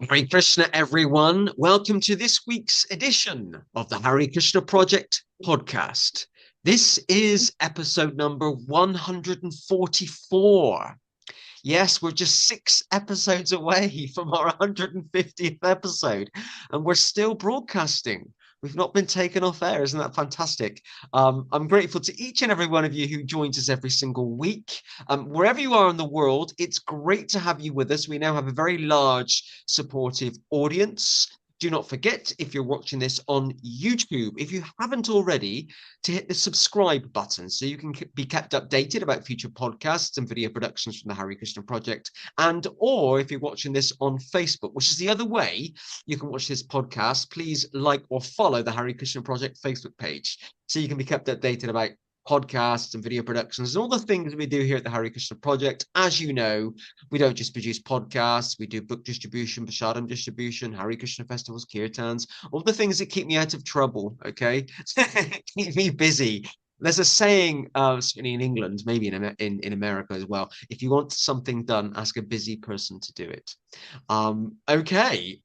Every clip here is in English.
Hare Krishna, everyone. Welcome to this week's edition of the Hare Krishna Project podcast. This is episode number 144. Yes, we're just 6 episodes away from our 150th episode, and we're still broadcasting. We've not been taken off air. Isn't that fantastic? I'm grateful to each and every one of you who joins us every single week. Wherever you are in the world, it's great to have you with us. We now have a very large, supportive audience. Do not forget, if you're watching this on YouTube, if you haven't already, to hit the subscribe button so you can be kept updated about future podcasts and video productions from the Hare Krishna Project. And or if you're watching this on Facebook, which is the other way you can watch this podcast, please like or follow the Hare Krishna Project Facebook page so you can be kept updated about podcasts and video productions and all the things we do here at the Hare Krishna Project. As you know, we don't just produce podcasts, we do book distribution, prasadam distribution, Hare Krishna festivals, kirtans, all the things that keep me out of trouble, okay? Keep me busy. There's a saying, certainly in England, maybe in America as well, if you want something done, ask a busy person to do it. Okay.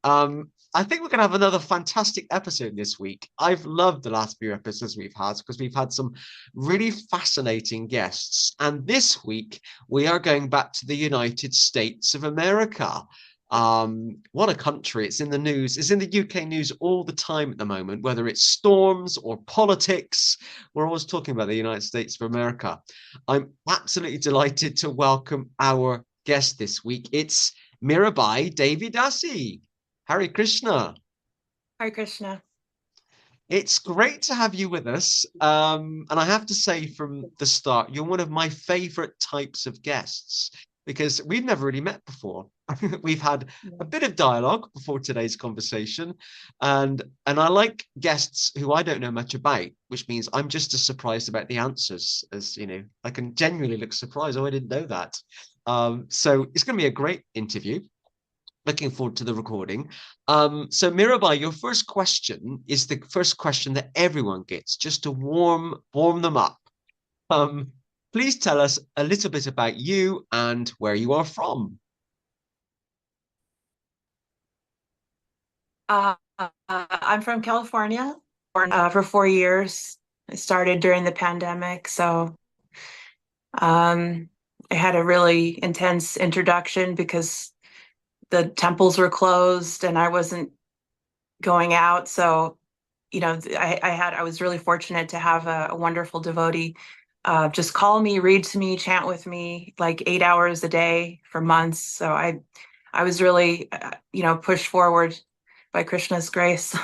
I think we're going to have another fantastic episode this week. I've loved the last few episodes we've had because we've had some really fascinating guests. And this week, we are going back to the United States of America. What a country. It's in the news. It's in the UK news all the time at the moment, whether it's storms or politics. We're always talking about the United States of America. I'm absolutely delighted to welcome our guest this week. It's Mirabai Devi Dasi. Hare Krishna. Hare Krishna. It's great to have you with us. And I have to say from the start, you're one of my favorite types of guests because we've never really met before. We've had a bit of dialogue before today's conversation, and I like guests who I don't know much about, which means I'm just as surprised about the answers as, I can genuinely look surprised. Oh, I didn't know that. So it's going to be a great interview. Looking forward to the recording. So Mirabai, your first question is the first question that everyone gets, just to warm them up. Please tell us a little bit about you and where you are from. I'm from California, for 4 years. I started during the pandemic, so I had a really intense introduction because the temples were closed and I wasn't going out. So, I was really fortunate to have a wonderful devotee just call me, read to me, chant with me like 8 hours a day for months. So I was really, pushed forward by Krishna's grace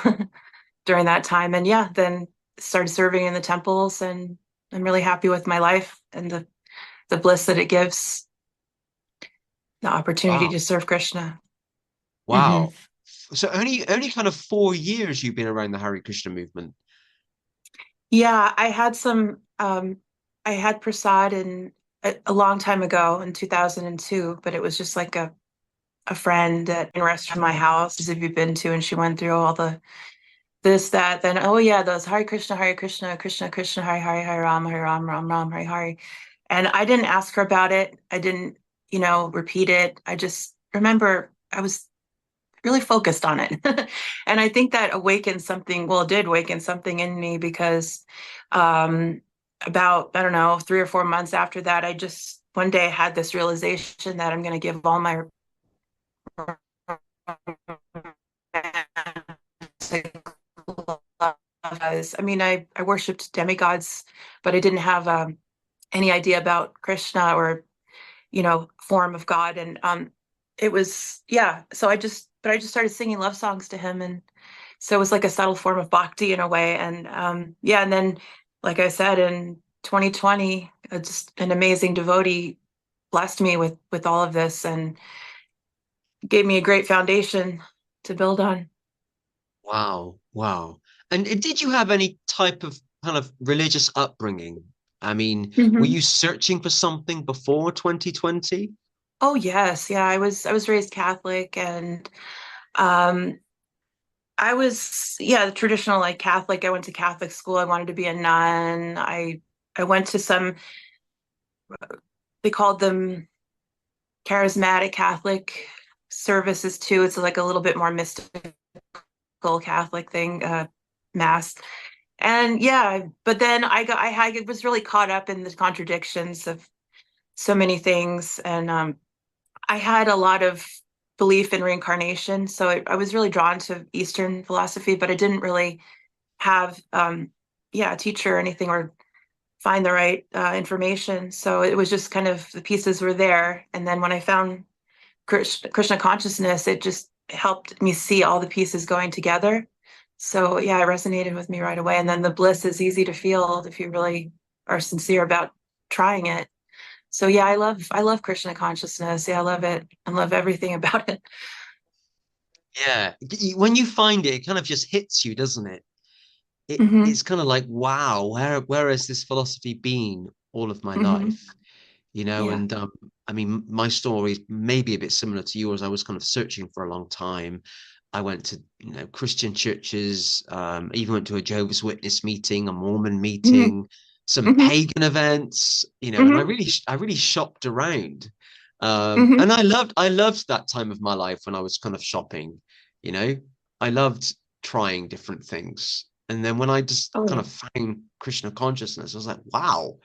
during that time. And yeah, then started serving in the temples, and I'm really happy with my life and the bliss that it gives, the opportunity Wow. to serve Krishna. Hmm. Wow. So only kind of 4 years you've been around the Hare Krishna movement. Yeah, I had prasad a long time ago in 2002, but it was just like a friend at a restaurant in my house have you been to, and she went through all the this, that, then, oh yeah, those Hare Krishna, Hare Krishna, Krishna Krishna, Hare Hare, Hare Ram, Ram Ram, Hare Hare. And I didn't ask her about it. I didn't, repeat it. I just remember I was really focused on it. And I think that awakened something, well, it did awaken something in me because about, I don't know, 3 or 4 months after that, I just one day had this realization that I'm going to give all my I worshipped demigods, but I didn't have any idea about Krishna or, form of God. And it was, yeah. But I just started singing love songs to him. And so it was like a subtle form of bhakti in a way. And yeah. And then, like I said, in 2020, just an amazing devotee blessed me with all of this and gave me a great foundation to build on. Wow. Wow. And did you have any type of kind of religious upbringing? I mean, were Mhm. you searching for something before 2020? Oh yes, yeah. I was raised Catholic, and um I was, yeah, the traditional like Catholic. I went to Catholic school. I wanted to be a nun. I went to some, they called them charismatic Catholic services too. It's like a little bit more mystical Catholic thing, mass. And yeah, but then I was really caught up in the contradictions of so many things, and I had a lot of belief in reincarnation, so I was really drawn to Eastern philosophy, but I didn't really have yeah, a teacher or anything, or find the right information. So it was just kind of the pieces were there, and then when I found Krishna consciousness, it just helped me see all the pieces going together. So yeah, it resonated with me right away. And then the bliss is easy to feel if you really are sincere about trying it. So yeah, I love Krishna consciousness. Yeah, I love it. I love everything about it. Yeah. When you find it, it kind of just hits you, doesn't it? Hmm. It's kind of like, wow, where has this philosophy been all of my Hmm. life? You know, Yeah. and I mean, my story may be a bit similar to yours. I was kind of searching for a long time. I went to, Christian churches, even went to a Jehovah's Witness meeting, a Mormon Hmm. meeting, some Hmm. pagan events, and Hmm. I really shopped around. Hmm. And I loved that time of my life when I was kind of shopping, you know, I loved trying different things. And then when I just Oh kind yeah. of found Krishna consciousness, I was like, wow,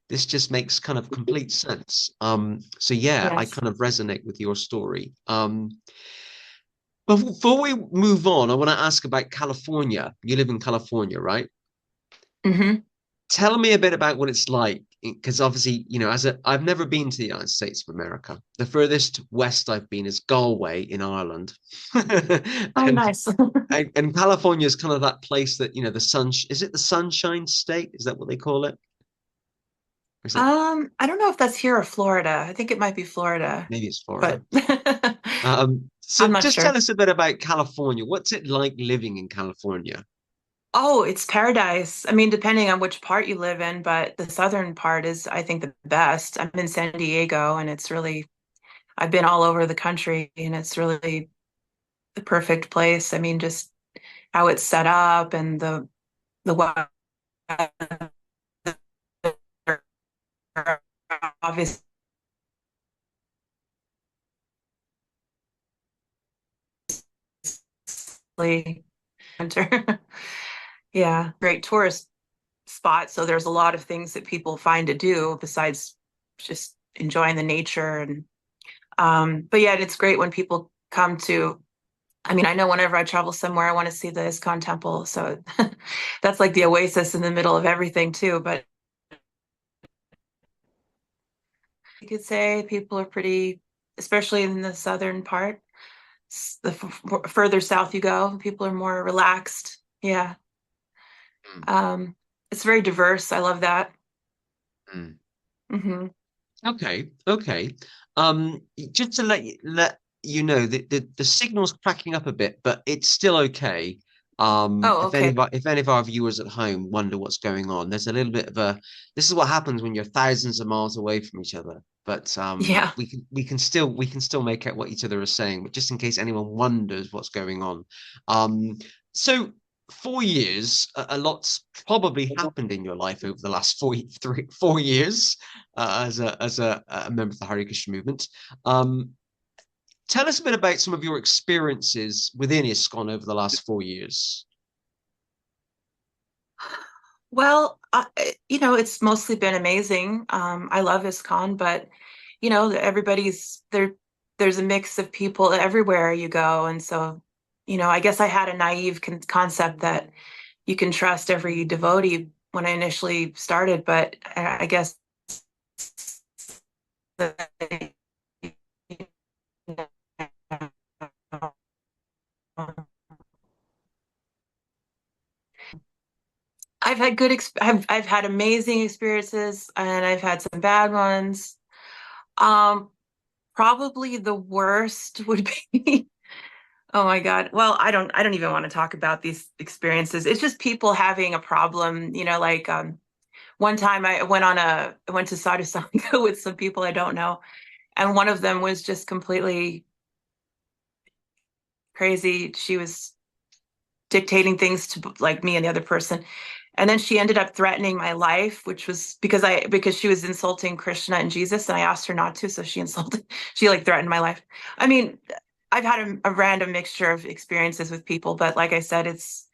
this just makes kind of complete sense. So yeah, I Yes. kind of resonate with your story. But before we move on, I want to ask about California. You live in California, right? Hmm. Tell me a bit about what it's like, because obviously, I've never been to the United States of America. The furthest west I've been is Galway in Ireland, Oh, and nice. and California is kind of that place that the sun. Is it the Sunshine State? Is that what they call it? Or is that I don't know if that's here or Florida. I think it might be Florida, maybe it's Florida? but So I'm not just sure. tell us a bit about California. What's it like living in California? Oh, it's paradise. I mean, depending on which part you live in, but the southern part is, I think, the best. I'm in San Diego, and it's really, I've been all over the country, and it's really the perfect place. I mean, just how it's set up and the weather, obviously. Winter. Yeah, great tourist spot. So there's a lot of things that people find to do besides just enjoying the nature. And but yeah, it's great when people come to. I mean, I know whenever I travel somewhere, I want to see the ISKCON temple. So that's like the oasis in the middle of everything too. But you could say people are pretty, especially in the southern part. The further south you go, people are more relaxed. Yeah. Mm, Um, it's very diverse. I love that. mm. Hmm. Okay, okay. Just to let you know that the signal's cracking up a bit, but it's still okay. Oh, okay. If any of our viewers at home wonder what's going on, there's a little bit of a. This is what happens when you're thousands of miles away from each other. But Yeah. we can still make out what each other is saying. But just in case anyone wonders what's going on, so 4 years, a lot's probably happened in your life over the last 4 years as a member of the Hare Krishna movement. Um, Tell us a bit about some of your experiences within ISKCON over the last 4 years. Well, it's mostly been amazing. I love ISKCON, but everybody's there. There's a mix of people everywhere you go, and so I guess I had a naive concept that you can trust every devotee when I initially started, but I guess I've had I've had amazing experiences, and I've had some bad ones. Um, Probably the worst would be, oh my God. Well, I don't even want to talk about these experiences. It's just people having a problem, like one time I went to Sadhu Sangha with some people I don't know, and one of them was just completely crazy. She was dictating things to like me and the other person. And then she ended up threatening my life, which was because she was insulting Krishna and Jesus, and I asked her not to, so she like threatened my life. I mean, I've had a random mixture of experiences with people, but like I said, it's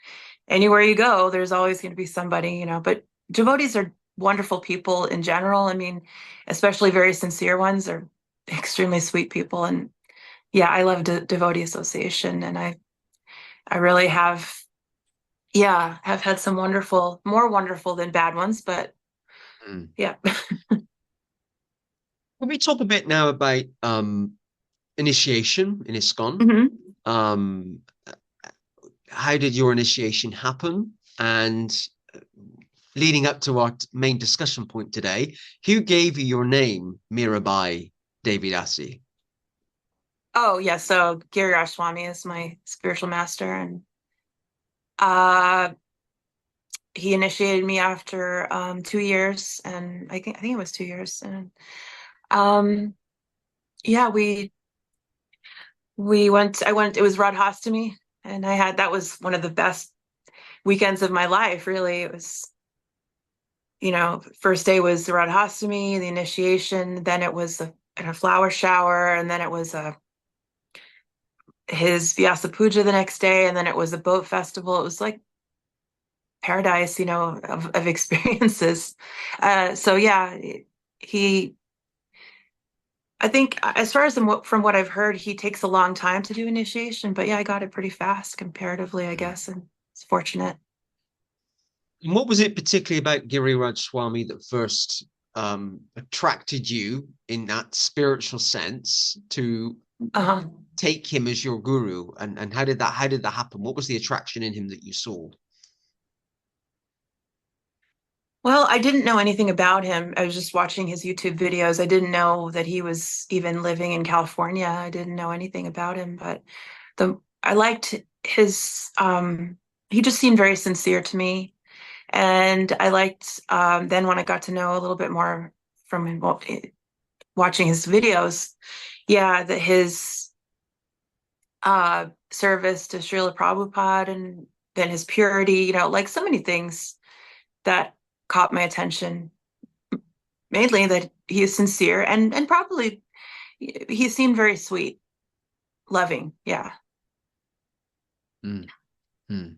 anywhere you go, there's always going to be somebody, but devotees are wonderful people in general. I mean, especially very sincere ones are extremely sweet people. And yeah, I love devotee association, and I really have, yeah, have had some wonderful, more wonderful than bad ones, but Mm. yeah. Can we talk a bit now about initiation in ISKCON? hmm Um, how did your initiation happen? And leading up to our main discussion point today, who gave you your name, Mirabai Devi Dasi? Oh yeah, so Giriraj Swami is my spiritual master, and uh he initiated me after 2 years, and I think it was 2 years, and um yeah, we went I went it was Radhastami, and that was one of the best weekends of my life, really. It was, first day was the Radhastami, the initiation, then it was a flower shower, and then it was his Vyasa Puja the next day, and then it was a boat festival. It was like paradise, of experiences. So yeah, he, I think as far as from what I've heard, he takes a long time to do initiation, but yeah, I got it pretty fast comparatively, I Mm. guess, and it's fortunate. And what was it particularly about Giriraj Swami that first attracted you in that spiritual sense to Uh-huh. take him as your guru? And how did that happen? What was the attraction in him that you saw? Well, I didn't know anything about him. I was just watching his YouTube videos. I didn't know that he was even living in California. I didn't know anything about him, but I liked his he just seemed very sincere to me. And I liked then when I got to know a little bit more from him, watching his videos, yeah, that his service to Srila Prabhupada, and then his purity, like so many things that caught my attention. Mainly that he is sincere, and probably he seemed very sweet, loving. Yeah. Mm. Mm.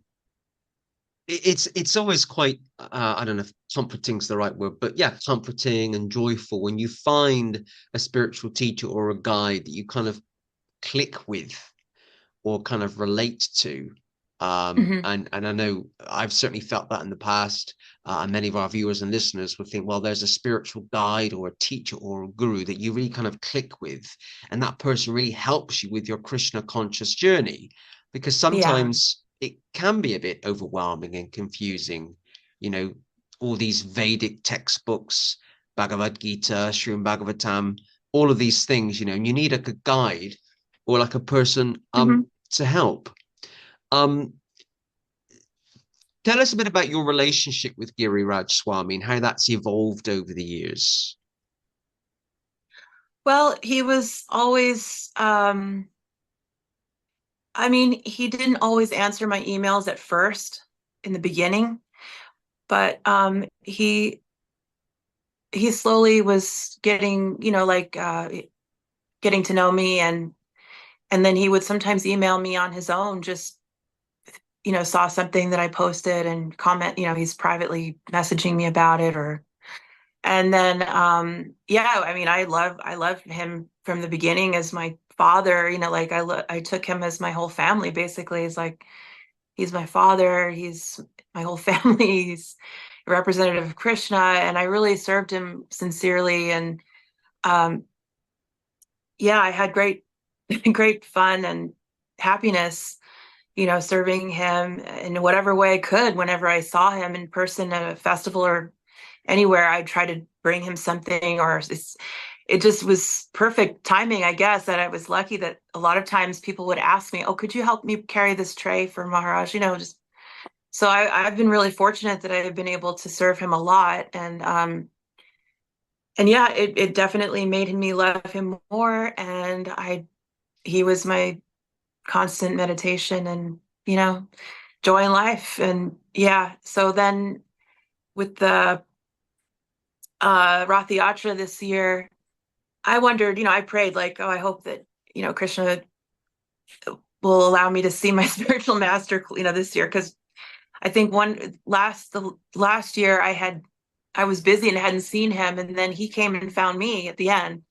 It's always quite I don't know if comforting's the right word, but yeah, comforting and joyful when you find a spiritual teacher or a guide that you kind of click with or kind of relate to. hmm And I know I've certainly felt that in the past, and many of our viewers and listeners would think, well, there's a spiritual guide or a teacher or a guru that you really kind of click with, and that person really helps you with your Krishna conscious journey, because Yeah. sometimes it can be a bit overwhelming and confusing, you know, all these Vedic textbooks, Bhagavad Gita, Srimad Bhagavatam, all of these things, and you need a good guide or like a person hmm to help. Um, Tell us a bit about your relationship with Giriraj Swami and how that's evolved over the years. Well, he was always, I mean, he didn't always answer my emails at first in the beginning, but he slowly was getting, like getting to know me, and then he would sometimes email me on his own, just saw something that I posted and comment, he's privately messaging me about it, or and then yeah, I mean, I loved him from the beginning as my father, like I took him as my whole family basically. He's my father, he's my whole family, he's a representative of Krishna, and I really served him sincerely, and um yeah, I had great great fun and happiness, serving him in whatever way I could. Whenever I saw him in person at a festival or anywhere, I'd try to bring him something, or it just was perfect timing, I guess, that I was lucky that a lot of times people would ask me, "Oh, could you help me carry this tray for Maharaj?" Just so I've been really fortunate that I've been able to serve him a lot, and yeah, it definitely made me love him more, and he was my constant meditation and joy in life. And yeah, so then with the Rath Yatra this year, I wondered, I prayed like, oh, I hope that Krishna will allow me to see my spiritual master, this year. Because I think the last year I was busy and hadn't seen him, and then he came and found me at the end.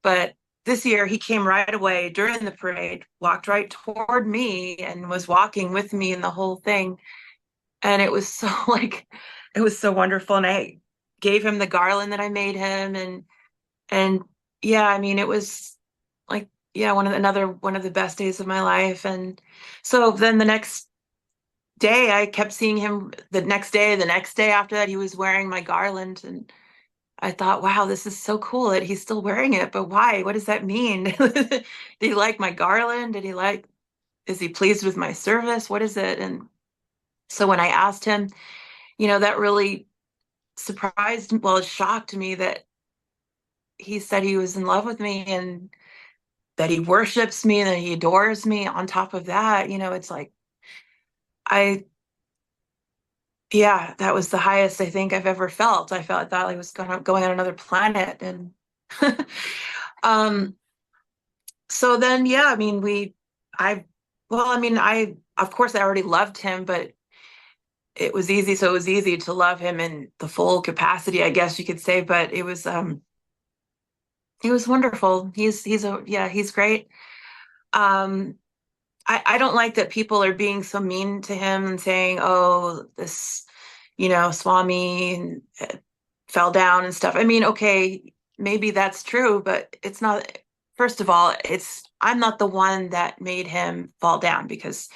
But this year he came right away during the parade, walked right toward me and was walking with me in the whole thing. And it was so like it was so wonderful. And I gave him the garland that I made him, and yeah, I mean it was like, yeah, one of the best days of my life. And so then the next day I kept seeing him, the next day after that he was wearing my garland, and I thought, wow, this is so cool that he's still wearing it. But why? What does that mean? Did he like my garland? Is he pleased with my service? What is it? And so when I asked him, that really it shocked me that he said he was in love with me and that he worships me and that he adores me. On top of that, it's like, I, yeah, that was the highest I think I've ever felt. I thought I was going on another planet. And um, so then, yeah, I mean, I, well, I mean, of course, I already loved him, but it was easy. So it was easy to love him in the full capacity, I guess you could say. But it was wonderful. He's great. Um, I don't like that people are being so mean to him and saying, oh, this, Swami fell down and stuff. I mean, okay, maybe that's true, but it's not. First of all, I'm not the one that made him fall down, because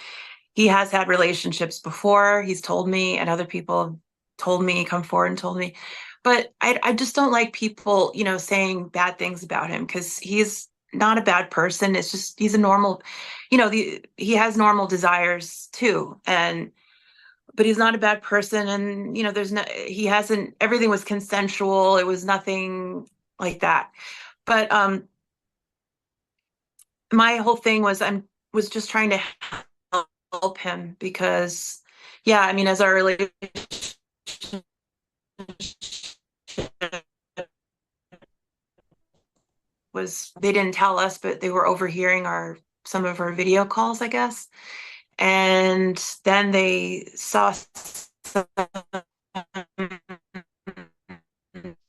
he has had relationships before. He's told me, and other people have told me, come forward and told me. But I just don't like people, saying bad things about him, because he's not a bad person. It's just he's a normal, he has normal desires too. But he's not a bad person. And, he hasn't, everything was consensual. It was nothing like that. But my whole thing was just trying to help him, because, yeah, I mean, as our relationship they didn't tell us, but they were overhearing some of our video calls, I guess. And then they saw some,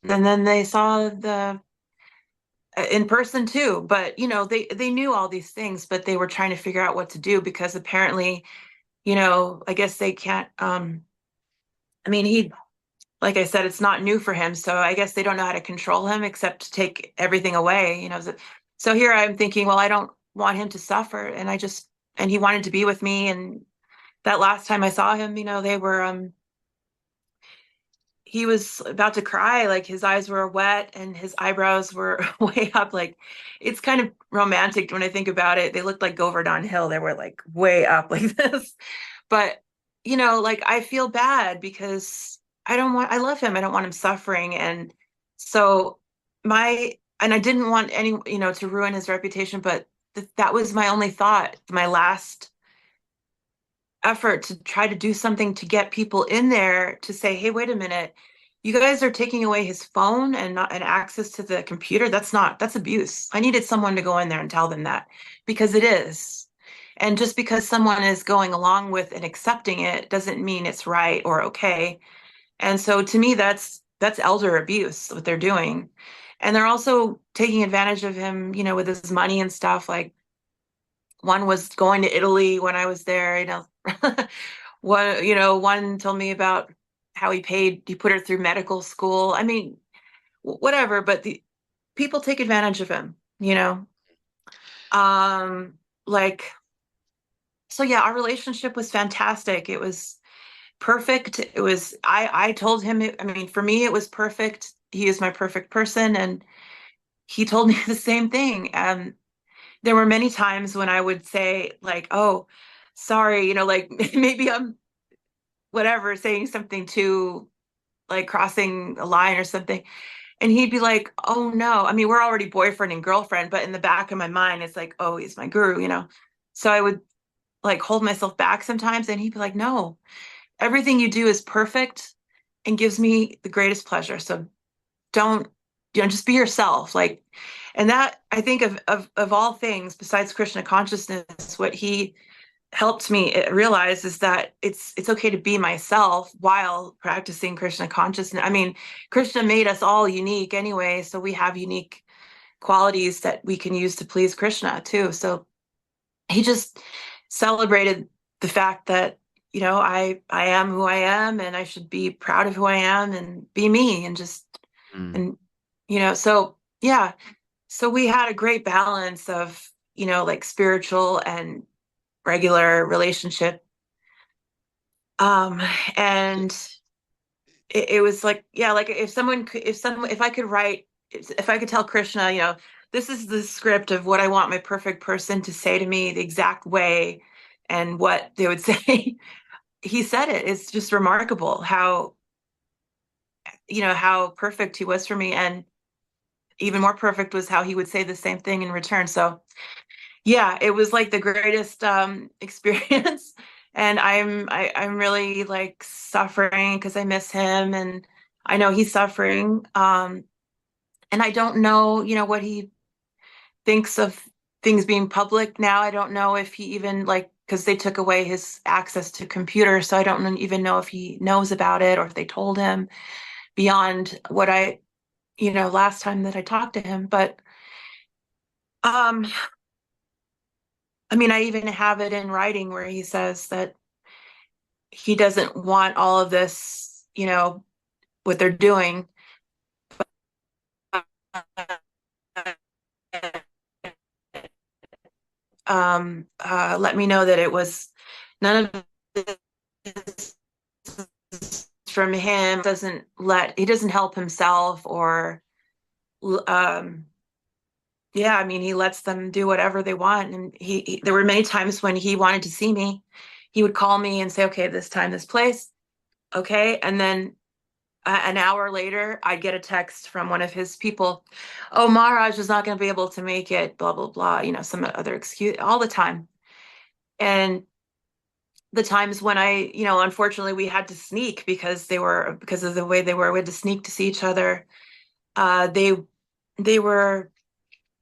and then they saw the in person too. But they knew all these things, but they were trying to figure out what to do, because apparently, I guess they can't. I mean, like I said, it's not new for him, so I guess they don't know how to control him except to take everything away. So here I'm thinking, well, I don't want him to suffer, and he wanted to be with me. And that last time I saw him, they were he was about to cry, like his eyes were wet and his eyebrows were way up. Like, it's kind of romantic when I think about it. They looked like Govardhan Hill. They were like way up like this. But like, I feel bad because I love him. I don't want him suffering. And so I didn't want any, to ruin his reputation, but that was my only thought, my last effort to try to do something to get people in there to say, hey, wait a minute, you guys are taking away his phone and not and access to the computer. That's abuse. I needed someone to go in there and tell them that, because it is. And just because someone is going along with and accepting it doesn't mean it's right or okay. And so to me, that's elder abuse, what they're doing. And they're also taking advantage of him, with his money and stuff. Like, one was going to Italy when I was there, one told me about how he put her through medical school. I mean, whatever, but the people take advantage of him, like, so yeah, our relationship was fantastic. It was perfect. I told him, I mean, for me, it was perfect. He is my perfect person. And he told me the same thing. There were many times when I would say, like, oh, sorry, like maybe I'm whatever, saying something too, like crossing a line or something. And he'd be like, oh no. I mean, we're already boyfriend and girlfriend, but in the back of my mind, it's like, oh, he's my guru. So I would like hold myself back sometimes. And he'd be like, no, everything you do is perfect and gives me the greatest pleasure. So don't just be yourself. Like, and that I think of all things besides Krishna consciousness, what he helped me realize is that it's okay to be myself while practicing Krishna consciousness. I mean, Krishna made us all unique anyway, so we have unique qualities that we can use to please Krishna too. So he just celebrated the fact that, I am who I am, and I should be proud of who I am and be me, and just, Mm, and so yeah, so we had a great balance of, like spiritual and regular relationship. Um, and it was like, yeah, like if I could write, if I could tell Krishna, this is the script of what I want my perfect person to say to me the exact way and what they would say. He said it. It's just remarkable how, how perfect he was for me. And even more perfect was how he would say the same thing in return. So yeah, it was like the greatest experience. And I'm really like suffering because I miss him, and I know he's suffering. And I don't know, what he thinks of things being public now. I don't know if he even like, because they took away his access to computer, so I don't even know if he knows about it or if they told him beyond what last time that I talked to him. But um, I mean, I even have it in writing where he says that he doesn't want all of this, what they're doing. Let me know that it was none of this from him. He doesn't help himself, or um, yeah, I mean, he lets them do whatever they want. And there were many times when he wanted to see me, he would call me and say, okay, this time, this place. Okay. And then an hour later, I'd get a text from one of his people. Oh, Maharaj is not going to be able to make it, blah, blah, blah, some other excuse all the time. And the times when unfortunately we had to sneak because of the way they were, we had to sneak to see each other. They were,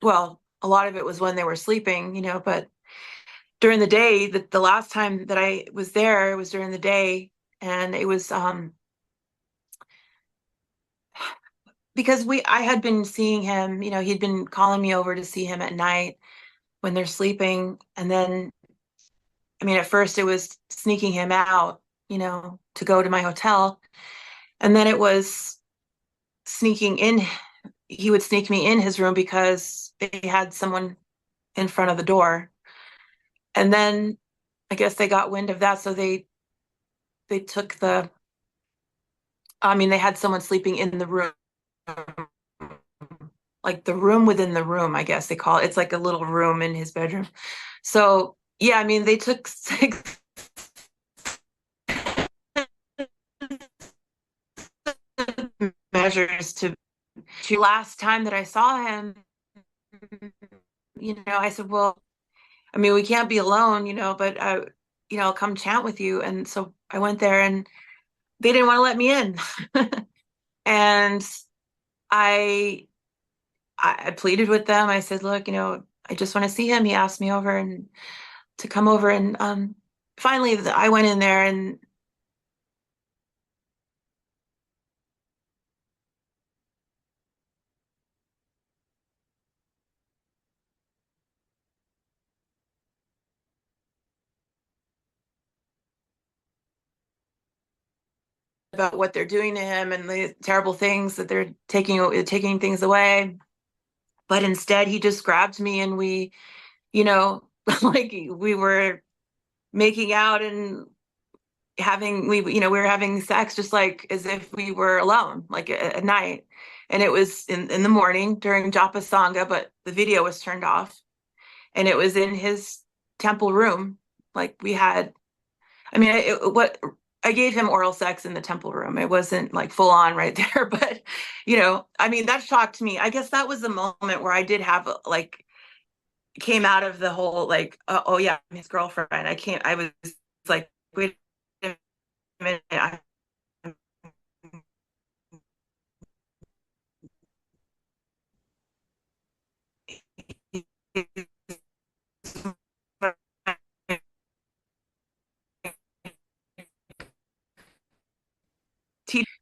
well, a lot of it was when they were sleeping, but during the day, the last time that I was there, it was during the day. And it was, because I had been seeing him, he'd been calling me over to see him at night when they're sleeping. And then, I mean, at first it was sneaking him out, to go to my hotel. And then it was sneaking in. He would sneak me in his room because they had someone in front of the door. And then I guess they got wind of that. So they took they had someone sleeping in the room, like the room within the room, I guess they call it. It's like a little room in his bedroom. So yeah, I mean, they took 6 measures to last time that I saw him, I said, well, I mean, we can't be alone, but I'll come chant with you. And so I went there and they didn't want to let me in. And I, I pleaded with them. I said, look, I just want to see him. He asked me over and to come over. And finally I went in there and about what they're doing to him and the terrible things that they're taking things away. But instead he just grabbed me and we, like we were making out and we were having sex just like as if we were alone, like at night. And it was in the morning during Japa Sangha, but the video was turned off. And it was in his temple room. Like we had, I mean, what I gave him oral sex in the temple room. It wasn't like full on right there, but I mean, that shocked me. I guess that was the moment where I did have like came out of the whole like, oh yeah, I'm his girlfriend. I was like, wait a minute,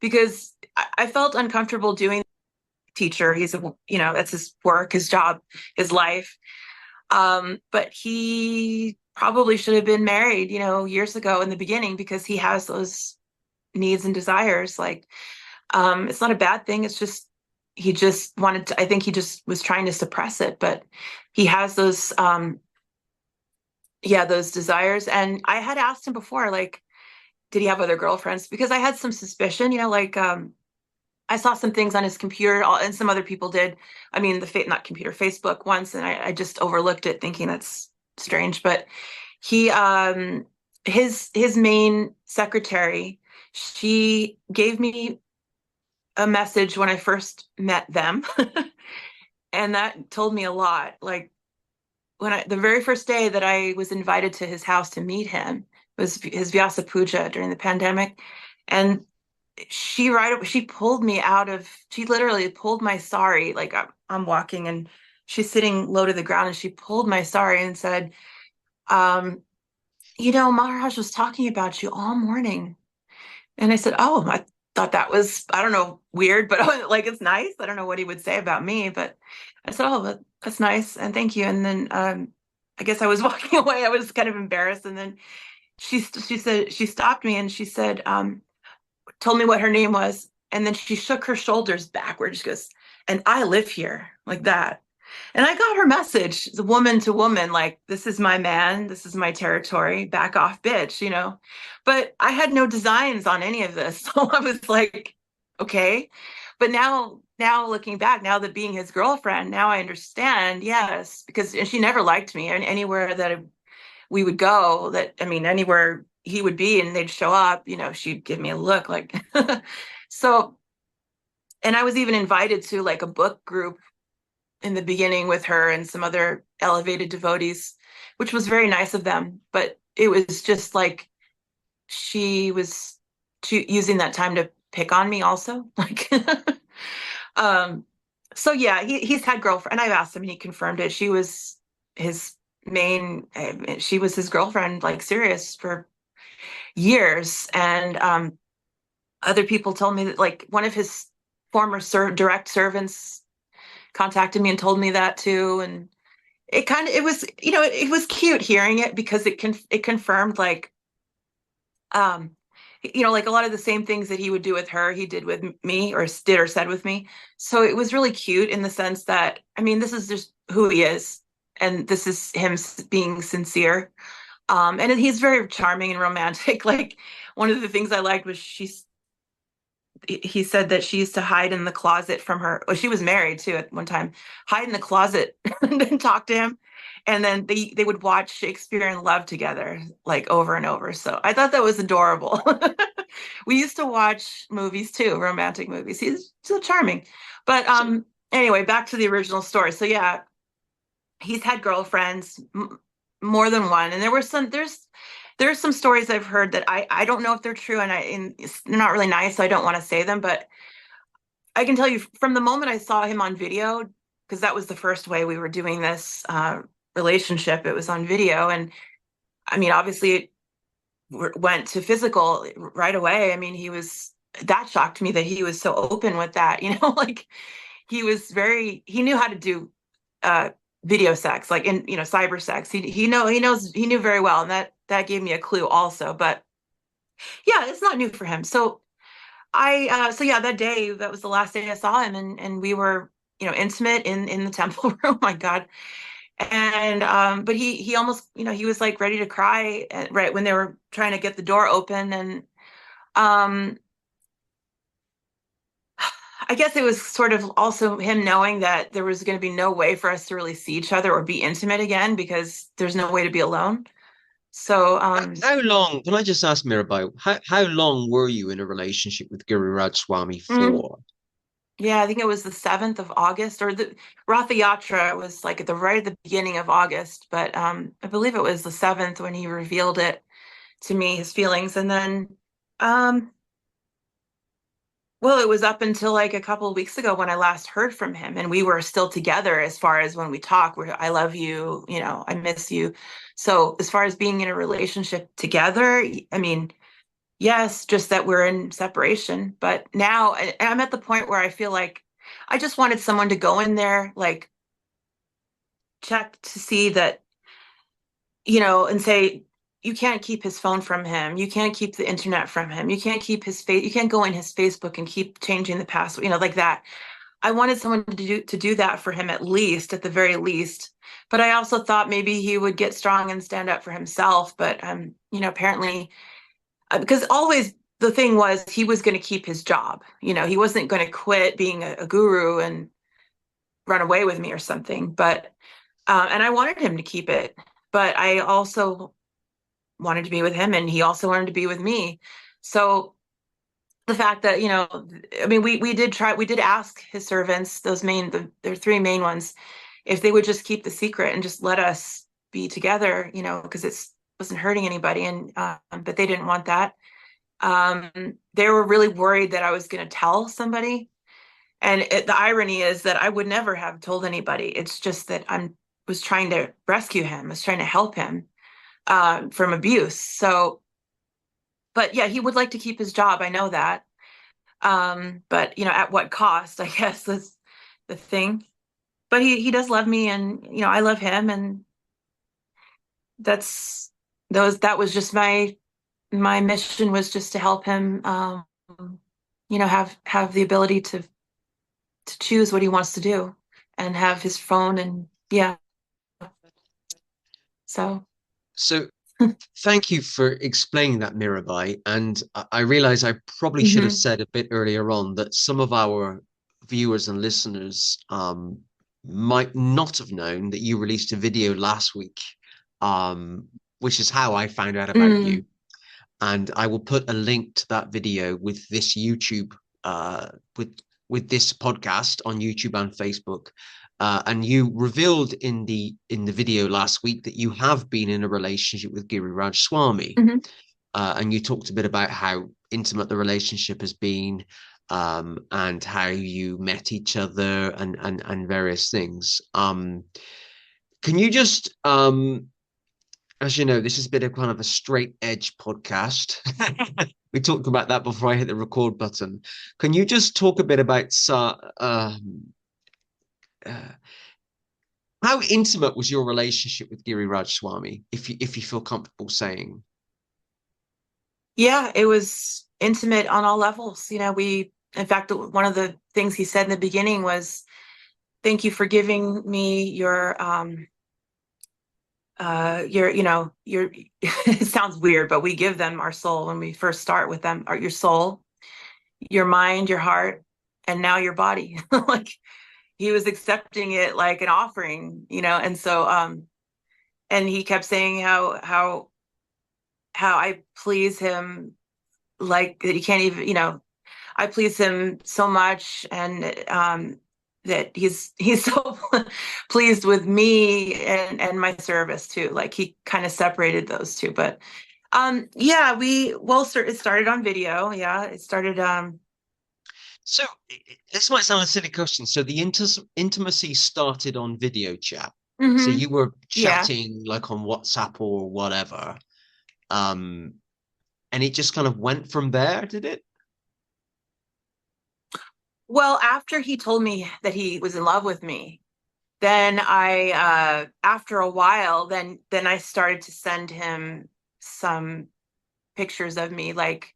because I felt uncomfortable doing teacher. He's a, that's his work, his job, his life. But he probably should have been married, years ago in the beginning because he has those needs and desires. Like, it's not a bad thing. It's just he just wanted to, I think he just was trying to suppress it, but he has those yeah, those desires. And I had asked him before, like, did he have other girlfriends? Because I had some suspicion, like I saw some things on his computer, and some other people did. I mean, not computer, Facebook once, and I just overlooked it, thinking that's strange. But he, his main secretary, she gave me a message when I first met them, and that told me a lot. Like the very first day that I was invited to his house to meet him was his Vyasa Puja during the pandemic, and she pulled me out of, she literally pulled my sari, like I'm walking and she's sitting low to the ground, and she pulled my sari and said, um Maharaj was talking about you all morning. And I said, oh, I thought that was, I don't know, weird, but like, it's nice. I don't know what he would say about me, but I said, oh, that's nice, and thank you. And then I guess I was walking away. I was kind of embarrassed, and then she said, she stopped me and she said, told me what her name was, and then she shook her shoulders backward. She goes, and I live here, like that. And I got her message, the woman to woman, like, this is my man, this is my territory, back off, bitch. But I had no designs on any of this. So I was like, okay. But now looking back, now that being his girlfriend, now I understand, yes, because and she never liked me. And anywhere that we would go, that, I mean, anywhere he would be and they'd show up, she'd give me a look like, so, and I was even invited to like a book group in the beginning with her and some other elevated devotees, which was very nice of them. But it was just like she was using that time to pick on me also. Like, um, so yeah, he's had girlfriend, and I've asked him and he confirmed it. She was his she was his girlfriend, like serious, for years. And other people told me that, like, one of his former direct servants contacted me and told me that too. And it was, it was cute hearing it, because it confirmed, like, um like a lot of the same things that he would do with her, he did with me, or did or said with me. So it was really cute in the sense that, I mean, this is just who he is, and this is him being sincere. And he's very charming and romantic. Like, one of the things I liked was he said that she used to hide in the closet from her. Well, she was married too at one time, hide in the closet and then talk to him. And then they would watch Shakespeare in Love together, like, over and over. So I thought that was adorable. We used to watch movies too, romantic movies. He's so charming. But anyway, back to the original story. So yeah, he's had girlfriends, more than one. And there's some stories I've heard that I don't know if they're true, and they're not really nice, so I don't want to say them. But I can tell you, from the moment I saw him on video, because that was the first way we were doing this relationship. It was on video, and I mean, obviously, it went to physical right away. I mean, that shocked me that he was so open with that. Like, he knew how to do uh, video sex, like, in, cyber sex. He knew very well, and that gave me a clue also. But yeah, it's not new for him. So so yeah, that day, that was the last day I saw him, and we were, intimate in the temple room. Oh my God. And but he almost, he was like ready to cry right when they were trying to get the door open. And um I guess it was sort of also him knowing that there was going to be no way for us to really see each other or be intimate again, because there's no way to be alone. So How long, can I just ask Mirabai, how long were you in a relationship with Giriraj Swami mm, for? yeah, I think it was the 7th of August, or the Ratha Yatra was like right at the beginning of August, but I believe it was the 7th when he revealed it to me, his feelings. And then um Well, it was up until like a couple of weeks ago when I last heard from him, and we were still together as far as when we talk, where I love you, I miss you. So as far as being in a relationship together, I mean, yes, just that we're in separation. But now I'm at the point where I feel like I just wanted someone to go in there, like check to see that, and say, you can't keep his phone from him. You can't keep the internet from him. You can't keep his face. You can't go in his Facebook and keep changing the password, like that. I wanted someone to do that for him at the very least. But I also thought maybe he would get strong and stand up for himself. But apparently, because always the thing was he was going to keep his job. He wasn't going to quit being a guru and run away with me or something. But and I wanted him to keep it, but I also wanted to be with him, and he also wanted to be with me. So the fact that, I mean, we did ask his servants, their three main ones, if they would just keep the secret and just let us be together, because it wasn't hurting anybody. And but they didn't want that. They were really worried that I was going to tell somebody. And the irony is that I would never have told anybody. It's just that I was trying to rescue him, was trying to help him from abuse. So, but yeah, he would like to keep his job. I know that. But at what cost? I guess that's the thing. But he does love me, and I love him, and that's that was just my mission, was just to help him. Have the ability to choose what he wants to do, and have his phone, and yeah. So. So thank you for explaining that, Mirabai. And I realize I probably should have Hmm. said a bit earlier on that some of our viewers and listeners might not have known that you released a video last week, which is how I found out about you. Mm. And I will put a link to that video with this YouTube, with this podcast on YouTube and Facebook. And you revealed in the video last week that you have been in a relationship with Giriraj Swami, Hmm. and you talked a bit about how intimate the relationship has been, and how you met each other, and various things. Can you just, as you know, this has been a kind of a straight edge podcast. We talked about that before I hit the record button. Can you just talk a bit about uh, how intimate was your relationship with Giriraj Swami, if you feel comfortable saying? Yeah, it was intimate on all levels. In fact, one of the things he said in the beginning was, "Thank you for giving me your." It sounds weird, but we give them our soul when we first start with them, or your soul, your mind, your heart, and now your body. Like, he was accepting it like an offering, and so and he kept saying how I please him, like that he can't even, I please him so much, and that he's so pleased with me and my service too. Like, he kind of separated those two. But yeah, it started on video. Yeah, it started. So this might sound a silly question. So the intimacy started on video chat. So Mhm. you were Yeah. chatting like on WhatsApp or whatever, um, and it just kind of went from there, did it? Well, after he told me that he was in love with me, then after a while, then I started to send him some pictures of me, like,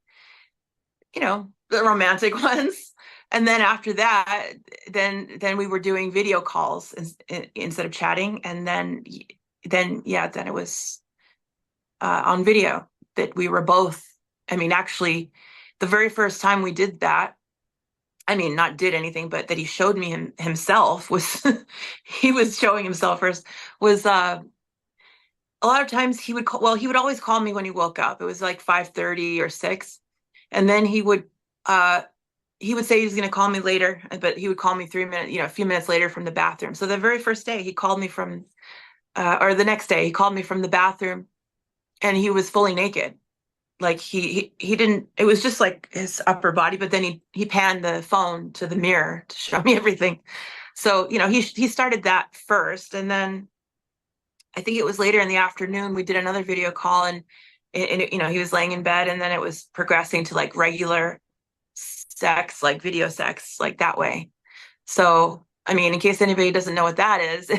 the romantic ones. And then after that, then we were doing video calls instead of chatting. And then yeah, then it was on video that we were both. I mean, actually, the very first time we did that, I mean, not did anything, but that he showed me himself was he was showing himself first, was a lot of times he would call, well, he would always call me when he woke up. It was like 5:30 or 6. And then uh he would say he was going to call me later, but he would call me 3 minutes, a few minutes later from the bathroom. So the very first day he called me or the next day he called me from the bathroom, and he was fully naked. like he didn't, it was just like his upper body, but then he panned the phone to the mirror to show me everything. So, he started that first, and then I think it was later in the afternoon we did another video call, and he was laying in bed, and then it was progressing to like regular sex, like video sex, like that way. So, I mean, in case anybody doesn't know what that is,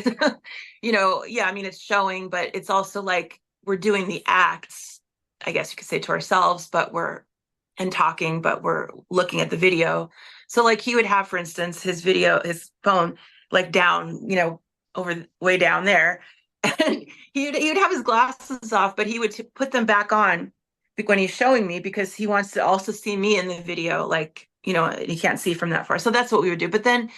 yeah, I mean, it's showing, but it's also like we're doing the acts, I guess you could say, to ourselves, and talking, but we're looking at the video. So, like, he would have, for instance, his phone, like down, over way down there. And he would have his glasses off, but he would put them back on when he's showing me, because he wants to also see me in the video, like, he can't see from that far. So that's what we would do. But then,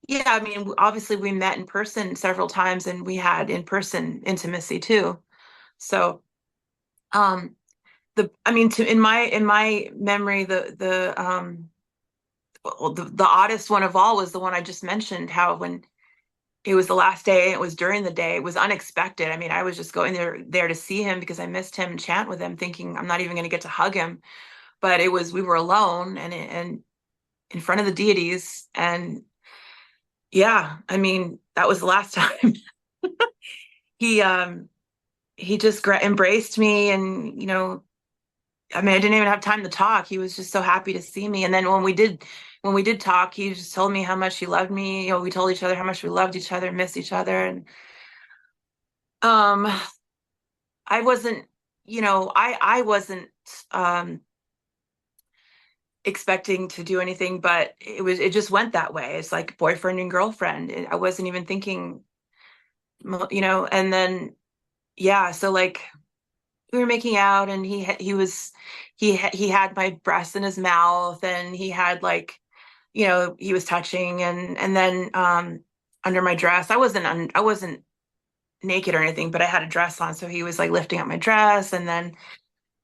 yeah, I mean, obviously we met in person several times, and we had in-person intimacy too. So, um, I mean, in my memory, the oddest one of all was the one I just mentioned, how when it was the last day, it was during the day, it was unexpected. I mean, I was just going there to see him because I missed him and chant with him, thinking I'm not even going to get to hug him. But we were alone and in front of the deities. And yeah, I mean, that was the last time. he he just embraced me, and I mean, I didn't even have time to talk. He was just so happy to see me. And then when we did talk, he just told me how much he loved me. We told each other how much we loved each other, missed each other. And um I wasn't, I wasn't um expecting to do anything, but it just went that way. It's like boyfriend and girlfriend. I wasn't even thinking, and then yeah, so like we were making out, and he had my breast in his mouth, and he had like, he was touching, and then under my dress, I wasn't naked or anything, but I had a dress on, so he was like lifting up my dress, and then